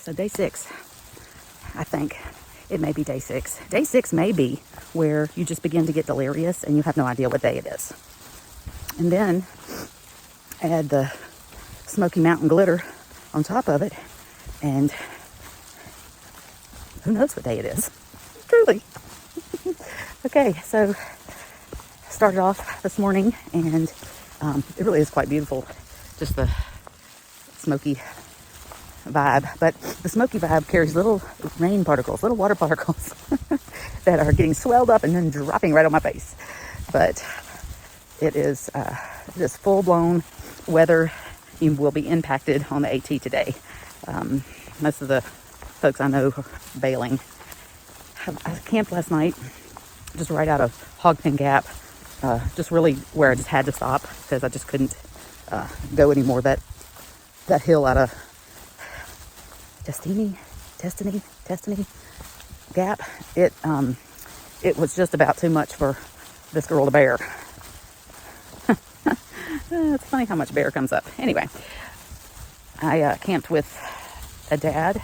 So day 6, I think it may be day 6. Day 6 may be where you just begin to get delirious and you have no idea what day it is. And then add the Smoky Mountain glitter on top of it, and who knows what day it is, truly. Okay, so started off this morning, and it really is quite beautiful, just the smoky vibe. But the smoky vibe carries little rain particles, little water particles that are getting swelled up and then dropping right on my face. But it is full-blown weather. You will be impacted on the AT today. Most of the folks I know are bailing. I camped last night just right out of Hogpen Gap, just really where I just had to stop because I just couldn't go anymore. That hill out of Destiny Gap, it was just about too much for this girl to bear. It's funny how much bear comes up. Anyway, I camped with a dad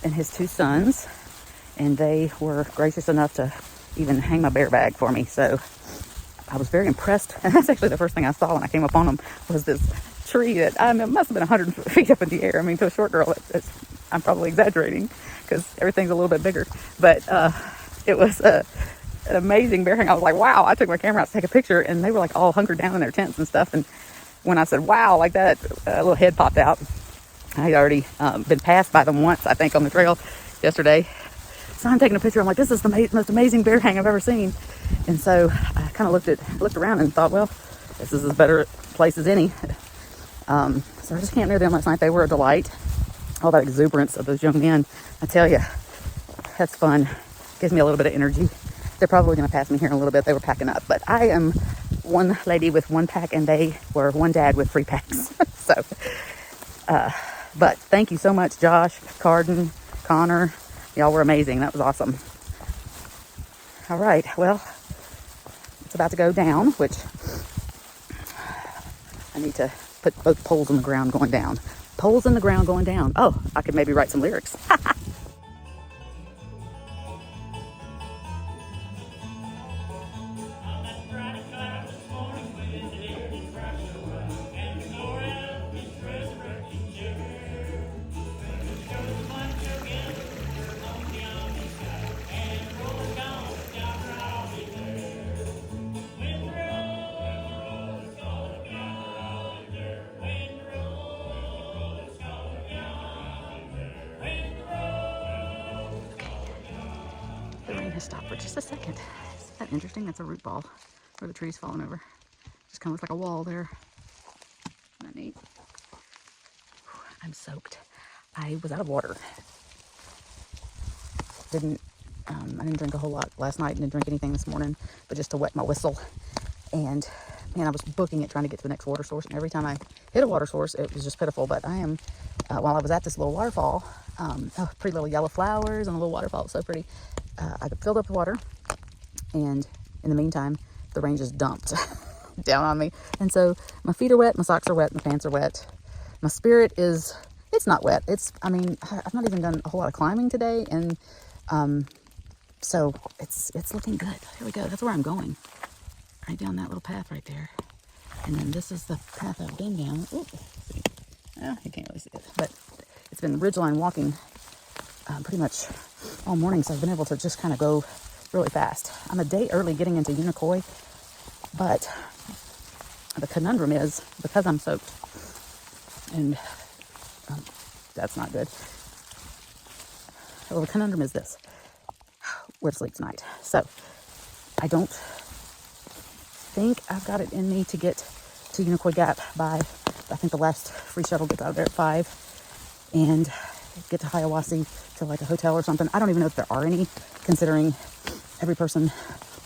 and his 2 sons, and they were gracious enough to even hang my bear bag for me. So I was very impressed. And that's actually the first thing I saw when I came up on them, was this tree that it must have been 100 feet up in the air. I mean, to a short girl, I'm probably exaggerating because everything's a little bit bigger. But it was an amazing bear hang. I was like, wow. I took my camera out to take a picture, and they were like all hunkered down in their tents and stuff. And when I said, wow, like that, a little head popped out. I had already been passed by them once, I think, on the trail yesterday. So I'm taking a picture. I'm like, this is the most amazing bear hang I've ever seen. And so I kind of looked around and thought, well, this is as better a place as any. So I just camped near them last night. They were a delight. All that exuberance of those young men, I tell you, that's fun. Gives me a little bit of energy. They're probably going to pass me here in a little bit. They were packing up. But I am one lady with 1 pack, and they were one dad with 3 packs. So, but thank you so much, Josh, Carden, Connor. Y'all were amazing. That was awesome. All right. Well, it's about to go down, which I need to put both poles in the ground going down. Poles in the ground going down. Oh, I could maybe write some lyrics. Stop for just a second. Isn't that interesting? That's a root ball where the tree's falling over. Just kind of looks like a wall there. Isn't that neat? I'm soaked. I was out of water. I didn't drink a whole lot last night and didn't drink anything this morning, but just to wet my whistle. And man, I was booking it trying to get to the next water source, and every time I hit a water source, it was just pitiful. But I am, while I was at this little waterfall, pretty little yellow flowers and a little waterfall. It's so pretty. I filled up the water, and in the meantime, the rain just dumped down on me. And so my feet are wet, my socks are wet, my pants are wet. My spirit it's not wet. I've not even done a whole lot of climbing today. And so it's looking good. Here we go. That's where I'm going. Right down that little path right there. And then this is the path I've been down. Ooh, see. Oh, you can't really see it. But it's been ridgeline walking pretty much all morning, so I've been able to just kind of go really fast. I'm a day early getting into Unicoi, but the conundrum is, because I'm soaked, and that's not good. Well, the conundrum is this: where to sleep tonight. So I don't think I've got it in me to get to Unicoi Gap by, I think the last free shuttle gets out of there at 5, and get to Hiawassee to like a hotel or something. I don't even know if there are any, considering every person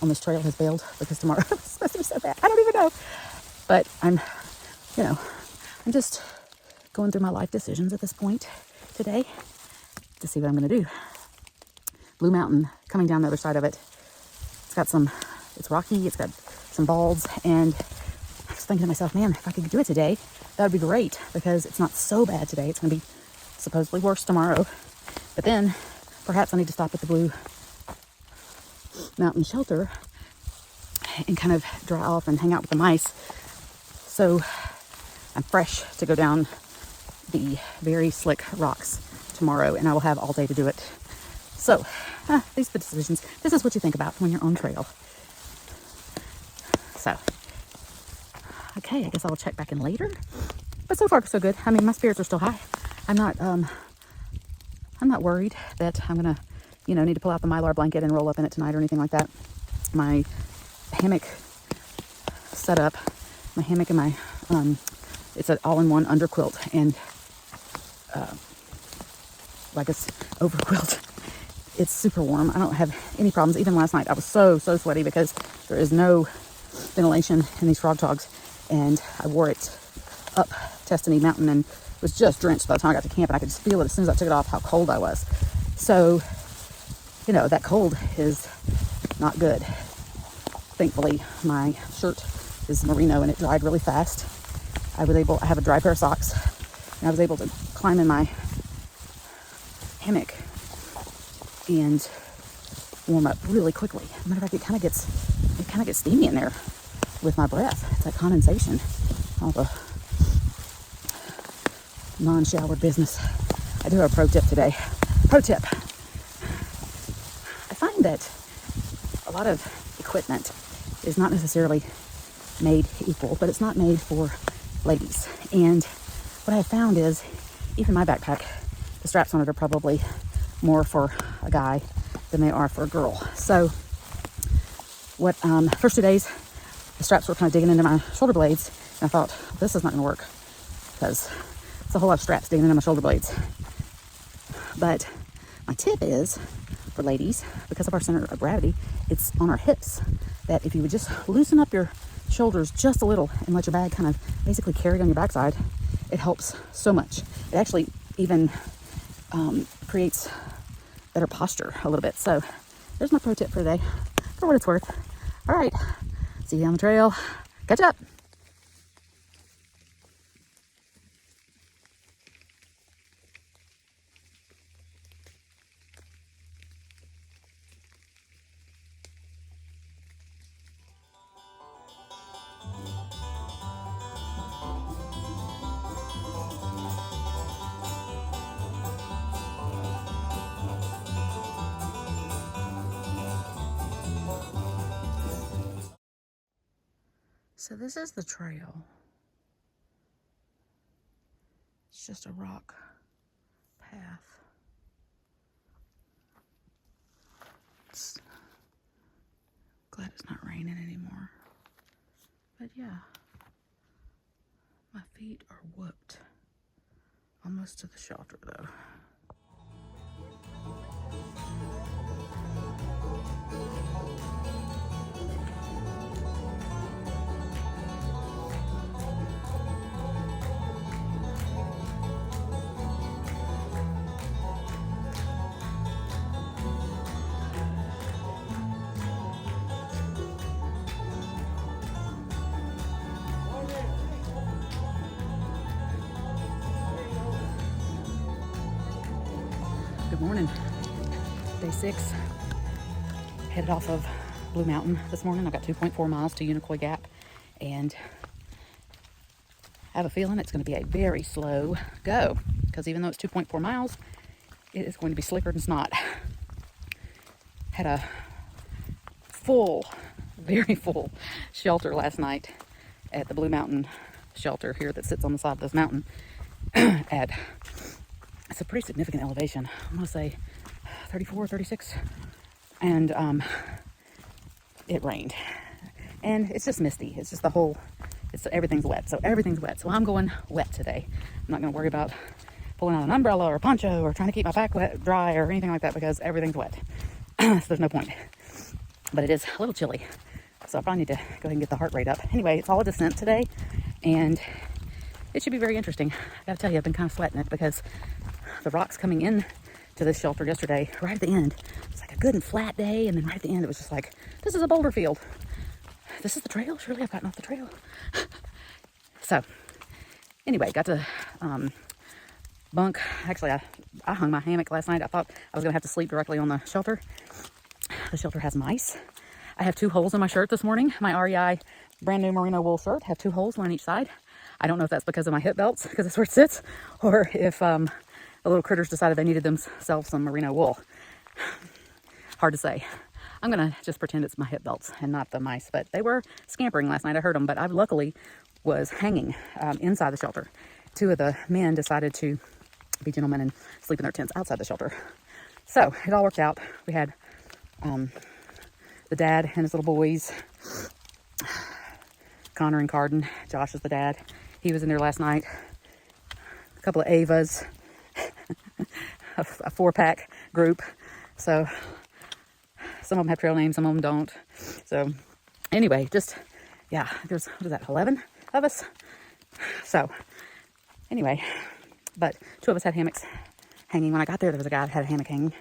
on this trail has bailed because tomorrow is supposed to be so bad. I don't even know. But I'm just going through my life decisions at this point today to see what I'm going to do. Blue Mountain coming down the other side of it. It's rocky, it's got some balds, and I was thinking to myself, man, if I could do it today, that would be great, because it's not so bad today. It's going to be supposedly worse tomorrow. But then perhaps I need to stop at the Blue Mountain Shelter and kind of dry off and hang out with the mice. So I'm fresh to go down the very slick rocks tomorrow, and I will have all day to do it. So these are the decisions. This is what you think about when you're on trail. So, okay, I guess I'll check back in later. But so far, so good. I mean, my spirits are still high. I'm not worried that I'm gonna, need to pull out the Mylar blanket and roll up in it tonight or anything like that. My hammock setup, my hammock and my, it's an all-in-one under quilt and like it's over quilt. It's super warm. I don't have any problems. Even last night, I was so sweaty because there is no ventilation in these frog togs, and I wore it up Testany Mountain and was just drenched by the time I got to camp, and I could just feel it as soon as I took it off how cold I was. So, that cold is not good. Thankfully, my shirt is merino and it dried really fast. I have a dry pair of socks, and I was able to climb in my hammock and warm up really quickly. As a matter of fact, it kind of gets steamy in there with my breath. It's that condensation, all the non-showered business. I do have a pro tip today. Pro tip. I find that a lot of equipment is not necessarily made equal, but it's not made for ladies. And what I have found is, even my backpack, the straps on it are probably more for a guy than they are for a girl. So what first 2 days, the straps were kind of digging into my shoulder blades, and I thought, this is not going to work because it's a whole lot of straps digging into my shoulder blades. But my tip is, for ladies, because of our center of gravity, it's on our hips, that if you would just loosen up your shoulders just a little and let your bag kind of basically carry on your backside, it helps so much. It actually even creates better posture a little bit. So there's my pro tip for today, for what it's worth. All right, see you on the trail. Catch up. So this is the trail. It's just a rock path. Glad it's not raining anymore. But yeah, my feet are whooped. Almost to the shelter though. Good morning. Day 6. Headed off of Blue Mountain this morning. I've got 2.4 miles to Unicoi Gap, and I have a feeling it's going to be a very slow go, because even though it's 2.4 miles, it is going to be slicker than snot. Had a full, very full shelter last night at the Blue Mountain Shelter here that sits on the side of this mountain. It's a pretty significant elevation. I'm going to say 34, 36. And it rained. And it's just misty. It's just everything's wet. So everything's wet. So I'm going wet today. I'm not going to worry about pulling out an umbrella or a poncho or trying to keep my back dry or anything like that, because everything's wet. So there's no point. But it is a little chilly. So I probably need to go ahead and get the heart rate up. Anyway, it's all a descent today. And it should be very interesting. I gotta tell you, I've been kind of sweating it, because the rocks coming in to this shelter yesterday, right at the end, it was like a good and flat day, and then right at the end it was just like, this is a boulder field. This is the trail? Surely I've gotten off the trail. So anyway, got to bunk. Actually, I hung my hammock last night. I thought I was going to have to sleep directly on the shelter. The shelter has mice. I have 2 holes in my shirt this morning. My REI brand new merino wool shirt have 2 holes, one on each side. I don't know if that's because of my hip belts, because that's where it sits, or if the little critters decided they needed themselves some merino wool. Hard to say. I'm going to just pretend it's my hip belts and not the mice, but they were scampering last night. I heard them, but I luckily was hanging inside the shelter. 2 of the men decided to be gentlemen and sleep in their tents outside the shelter. So it all worked out. We had the dad and his little boys, Connor and Carden. Josh is the dad. He was in there last night. A couple of Avas, a 4-pack group. So some of them have trail names, some of them don't. So anyway, just, yeah, there's, what is that, 11 of us? So anyway, but 2 of us had hammocks hanging. When I got there was a guy that had a hammock hanging.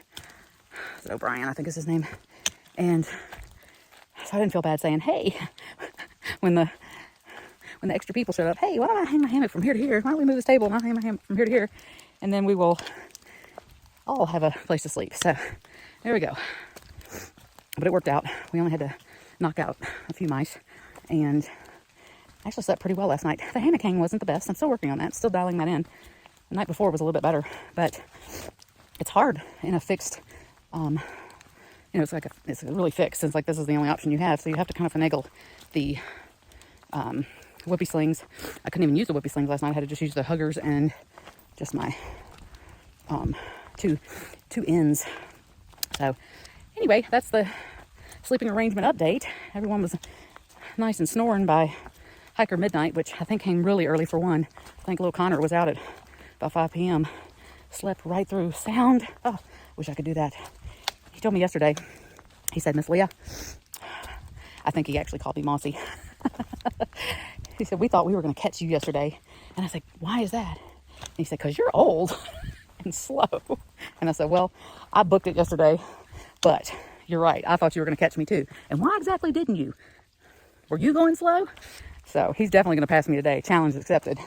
Is it O'Brien, I think is his name. And so I didn't feel bad saying, hey, when the extra people showed up, hey, why don't I hang my hammock from here to here? Why don't we move this table and I'll hang my hammock from here to here? And then we will all have a place to sleep. So there we go. But it worked out. We only had to knock out a few mice. And I actually slept pretty well last night. The hammock hang wasn't the best. I'm still working on that. Still dialing that in. The night before was a little bit better. But it's hard in a fixed, it's really fixed. Since like this is the only option you have. So you have to kind of finagle the Whoopie slings. I couldn't even use the Whoopie slings last night. I had to just use the huggers and just my two ends. So anyway, that's the sleeping arrangement update. Everyone was nice and snoring by hiker midnight, which I think came really early for one. I think little Connor was out at about 5 p.m. Slept right through sound. Oh, wish I could do that. He told me yesterday, he said, Miss Leah, I think he actually called me Mossie. He said, we thought we were going to catch you yesterday. And I said, why is that? And he said, because you're old and slow. And I said, well, I booked it yesterday, but you're right. I thought you were going to catch me too. And why exactly didn't you? Were you going slow? So he's definitely going to pass me today. Challenge accepted.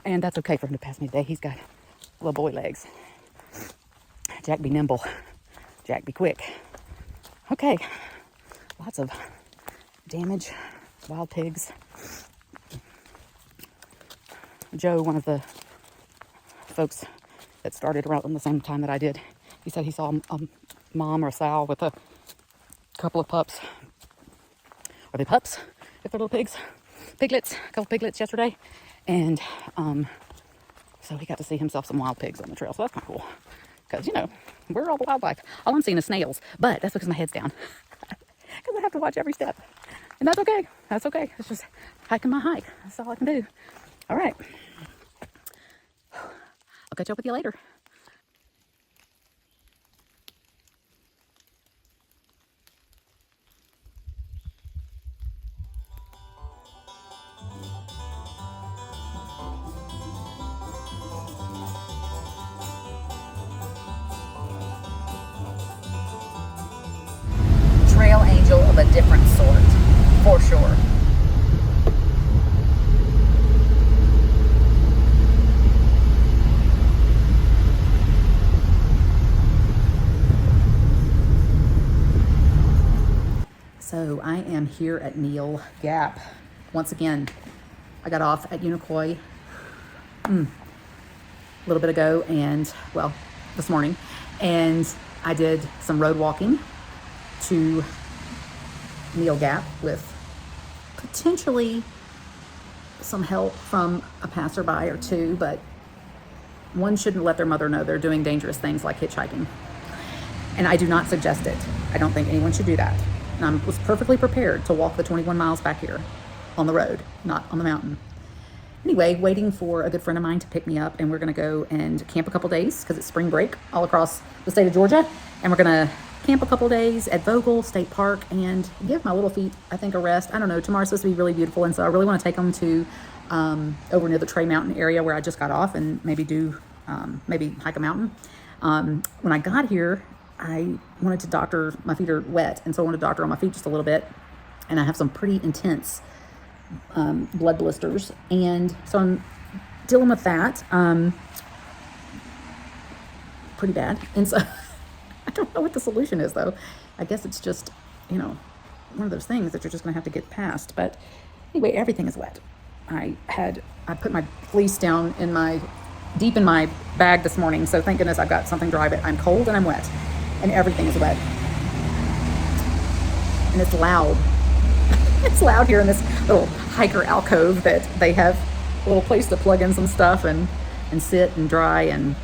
And that's okay for him to pass me today. He's got little boy legs. Jack be nimble. Jack be quick. Okay. Lots of damage. Wild pigs. Joe, one of the folks that started around the same time that I did, he said he saw a mom or a sow with a couple of pups. Are they pups? If they're little pigs? Piglets. A couple piglets yesterday. And so he got to see himself some wild pigs on the trail. So that's kind of cool. Because, we're all wildlife. All I'm seeing is snails. But that's because my head's down. Because I have to watch every step. And that's okay. That's okay. It's just hiking my hike. That's all I can do. All right. I'll catch up with you later. Trail angel of a different sort, for sure. So I am here at Neil Gap. Once again, I got off at Unicoi a little bit ago this morning, and I did some road walking to Neil Gap with potentially some help from a passerby or two, but one shouldn't let their mother know they're doing dangerous things like hitchhiking. And I do not suggest it. I don't think anyone should do that. And I was perfectly prepared to walk the 21 miles back here on the road, not on the mountain. Anyway, waiting for a good friend of mine to pick me up, and we're going to go and camp a couple days because it's spring break all across the state of Georgia. And we're going to camp a couple days at Vogel State Park and give my little feet, I think, a rest. I don't know. Tomorrow's supposed to be really beautiful, and so I really want to take them to over near the Trey Mountain area where I just got off and maybe maybe hike a mountain. When I got here, I wanted to doctor, my feet are wet, and so I wanted to doctor on my feet just a little bit. And I have some pretty intense blood blisters. And so I'm dealing with that. Pretty bad. And so I don't know what the solution is, though. I guess it's just, one of those things that you're just going to have to get past. But anyway, everything is wet. I put my fleece down deep in my bag this morning. So thank goodness I've got something dry, but I'm cold and I'm wet and everything is wet. And it's loud. It's loud here in this little hiker alcove that they have a little place to plug in some stuff and sit and dry. And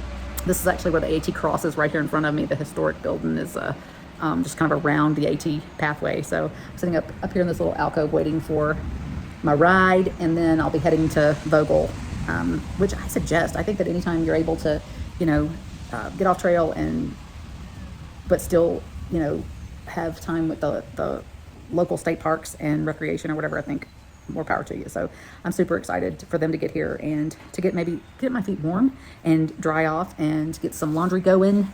this is actually where the AT crosses right here in front of me. The historic building is just kind of around the AT pathway. So I'm sitting up here in this little alcove waiting for my ride, and then I'll be heading to Vogel, which I suggest. I think that anytime you're able to, get off trail but still, have time with the local state parks and recreation or whatever, I think more power to you. So I'm super excited for them to get here and to get my feet warm and dry off and get some laundry going.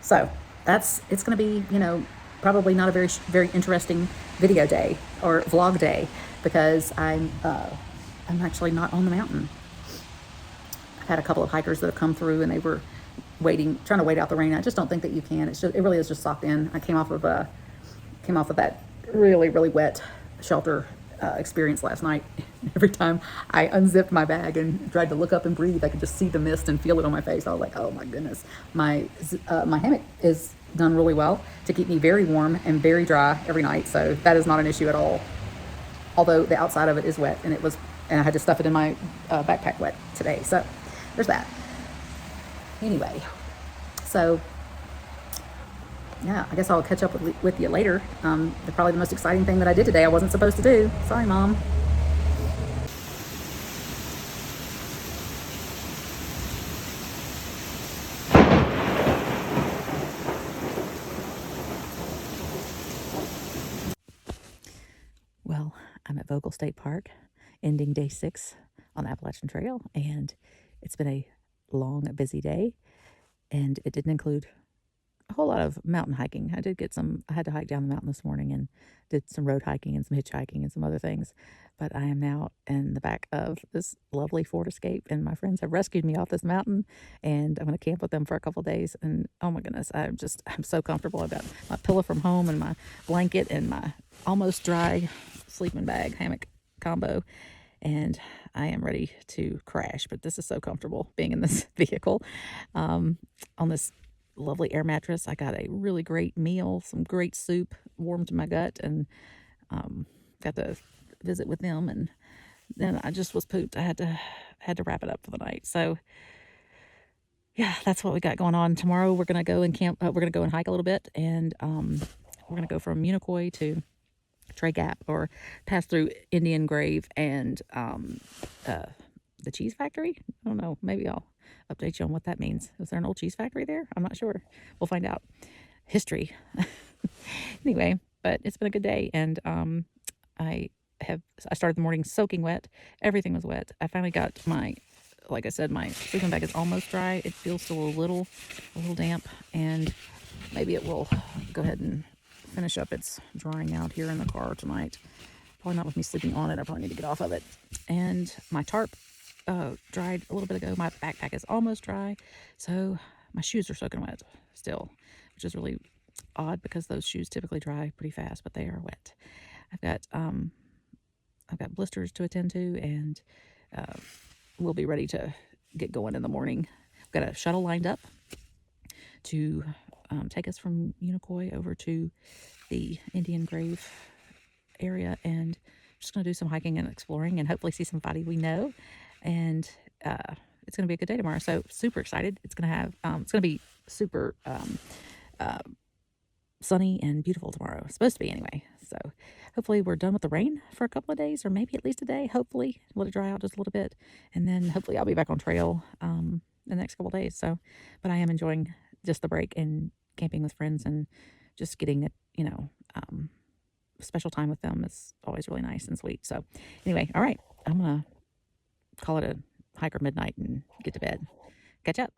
So it's going to be, probably not a very, very interesting video day or vlog day because I'm actually not on the mountain. I've had a couple of hikers that have come through and they were trying to wait out the rain. I just don't think that you can. It really is just socked in. I came off of that really, really wet shelter experience last night. Every time I unzipped my bag and tried to look up and breathe, I could just see the mist and feel it on my face. I was like, oh my goodness. My hammock is done really well to keep me very warm and very dry every night. So that is not an issue at all. Although the outside of it is wet and I had to stuff it in my backpack wet today. So there's that. Anyway, so yeah, I guess I'll catch up with you later. Probably the most exciting thing that I did today I wasn't supposed to do. Sorry, Mom. Well, I'm at Vogel State Park, ending day 6 on the Appalachian Trail, and it's been a long, busy day, and it didn't include a whole lot of mountain hiking. I had to hike down the mountain this morning and did some road hiking and some hitchhiking and some other things. But I am now in the back of this lovely Ford Escape, and my friends have rescued me off this mountain, and I'm going to camp with them for a couple of days. And oh my goodness, I'm so comfortable. I've got my pillow from home and my blanket and my almost dry sleeping bag hammock combo. And I am ready to crash, but this is so comfortable being in this vehicle on this lovely air mattress. I got a really great meal, some great soup, warmed my gut, and got to visit with them. And then I just was pooped. I had to wrap it up for the night. So yeah, that's what we got going on. Tomorrow we're gonna go and camp. We're gonna go and hike a little bit, and we're gonna go from Unicoi to Trey Gap or pass through Indian Grave and the cheese factory. I don't know. Maybe I'll update you on what that means. Is there an old cheese factory there? I'm not sure. We'll find out. History. Anyway, but it's been a good day, and I started the morning soaking wet. Everything was wet. I finally got like I said, my sleeping bag is almost dry. It feels still a little damp, and maybe it will go ahead and finish up its drying out here in the car tonight. Probably not with me sleeping on it. I probably need to get off of it. And my tarp dried a little bit ago. My backpack is almost dry, so my shoes are soaking wet still, which is really odd because those shoes typically dry pretty fast, but they are wet. I've got blisters to attend to, and we'll be ready to get going in the morning. I've got a shuttle lined up to take us from Unicoi over to the Indian Grave area, and just going to do some hiking and exploring and hopefully see somebody we know. And it's going to be a good day tomorrow. So super excited. It's going to be super sunny and beautiful tomorrow. It's supposed to be anyway. So hopefully we're done with the rain for a couple of days, or maybe at least a day. Hopefully let it dry out just a little bit, and then hopefully I'll be back on trail in the next couple of days. So, but I am enjoying just the break and camping with friends and just getting special time with them is always really nice and sweet. So anyway, all right, I'm gonna call it a hiker midnight and get to bed. Catch up.